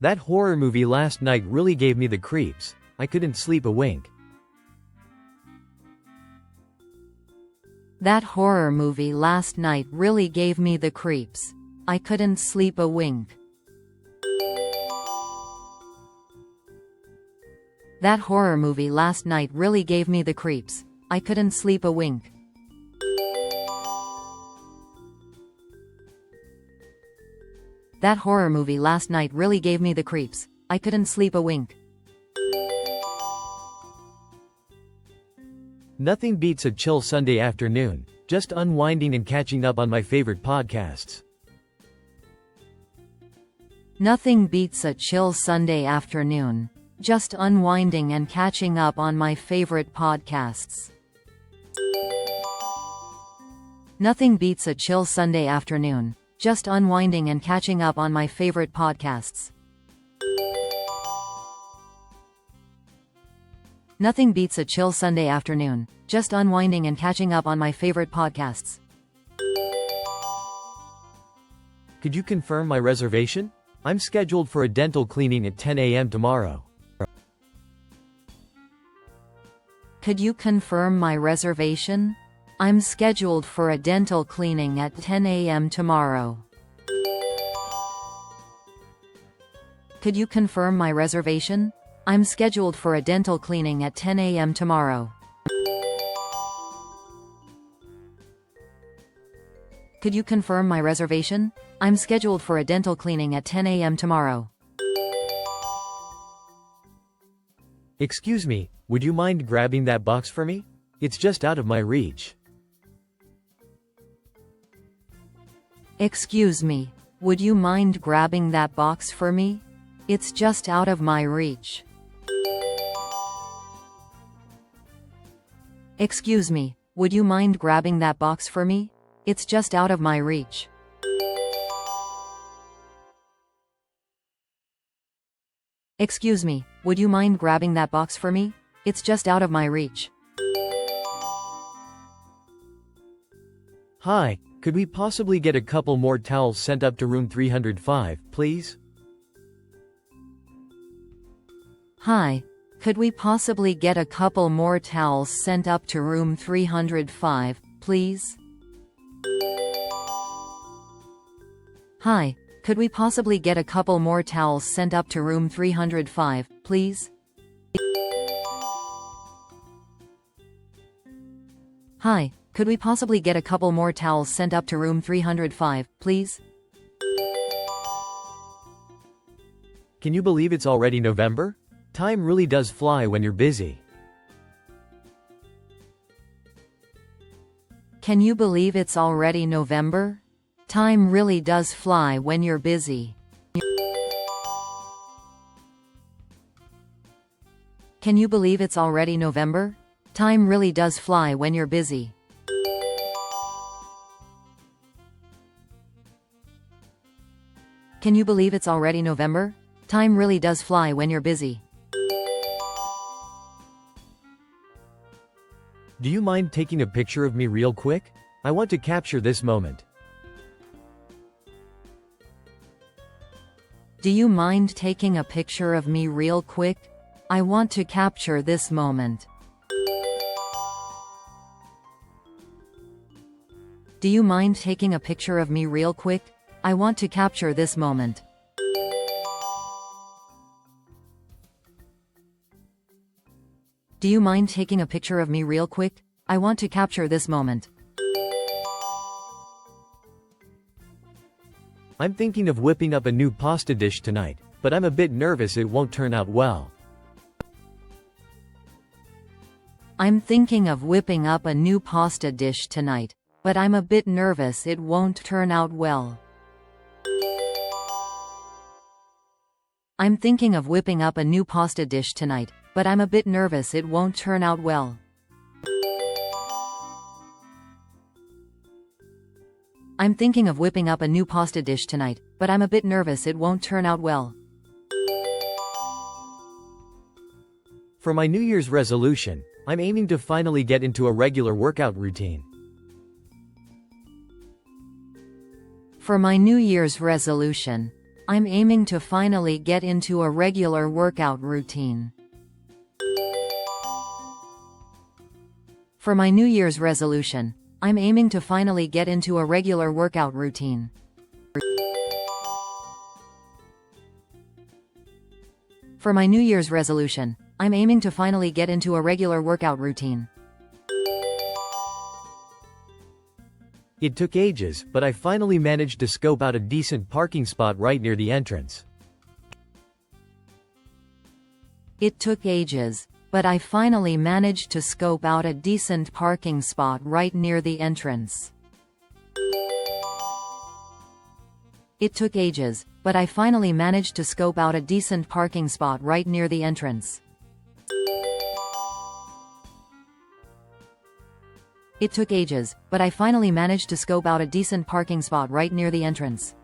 That horror movie last night really gave me the creeps. I couldn't sleep a wink. That horror movie last night really gave me the creeps. I couldn't sleep a wink. That horror movie last night really gave me the creeps. I couldn't sleep a wink. That horror movie last night really gave me the creeps. I couldn't sleep a wink. Nothing beats a chill Sunday afternoon, just unwinding and catching up on my favorite podcasts. Nothing beats a chill Sunday afternoon, just unwinding and catching up on my favorite podcasts. Nothing beats a chill Sunday afternoon, just unwinding and catching up on my favorite podcasts. Nothing beats a chill Sunday afternoon, just unwinding and catching up on my favorite podcasts. Could you confirm my reservation? I'm scheduled for a dental cleaning at 10 a.m. tomorrow. Could you confirm my reservation? I'm scheduled for a dental cleaning at 10 a.m. tomorrow. Could you confirm my reservation? I'm scheduled for a dental cleaning at 10 a.m. tomorrow. Could you confirm my reservation? I'm scheduled for a dental cleaning at 10 a.m. tomorrow. Excuse me, would you mind grabbing that box for me? It's just out of my reach. Excuse me, would you mind grabbing that box for me? It's just out of my reach. Excuse me, would you mind grabbing that box for me? It's just out of my reach. Excuse me, would you mind grabbing that box for me? It's just out of my reach. Hi, could we possibly get a couple more towels sent up to room 305, please? Hi, could we possibly get a couple more towels sent up to room 305, please? Hi, could we possibly get a couple more towels sent up to room 305, please? Hi, could we possibly get a couple more towels sent up to room 305, please? Can you believe it's already November? Time really does fly when you're busy. Can you believe it's already November? Time really does fly when you're busy. Can you believe it's already November? Time really does fly when you're busy. Can you believe it's already November? Time really does fly when you're busy. Do you mind taking a picture of me real quick? I want to capture this moment. Do you mind taking a picture of me real quick? I want to capture this moment. Do you mind taking a picture of me real quick? I want to capture this moment. Do you mind taking a picture of me real quick? I want to capture this moment. I'm thinking of whipping up a new pasta dish tonight, but I'm a bit nervous it won't turn out well. I'm thinking of whipping up a new pasta dish tonight, but I'm a bit nervous it won't turn out well. I'm thinking of whipping up a new pasta dish tonight, but I'm a bit nervous it won't turn out well. I'm thinking of whipping up a new pasta dish tonight, but I'm a bit nervous it won't turn out well. For my New Year's resolution, I'm aiming to finally get into a regular workout routine. For my New Year's resolution, I'm aiming to finally get into a regular workout routine. For my New Year's resolution, I'm aiming to finally get into a regular workout routine. For my New Year's resolution, I'm aiming to finally get into a regular workout routine. It took ages, but I finally managed to scope out a decent parking spot right near the entrance. It took ages, but I finally managed to scope out a decent parking spot right near the entrance. It took ages, but I finally managed to scope out a decent parking spot right near the entrance. It took ages, but I finally managed to scope out a decent parking spot right near the entrance.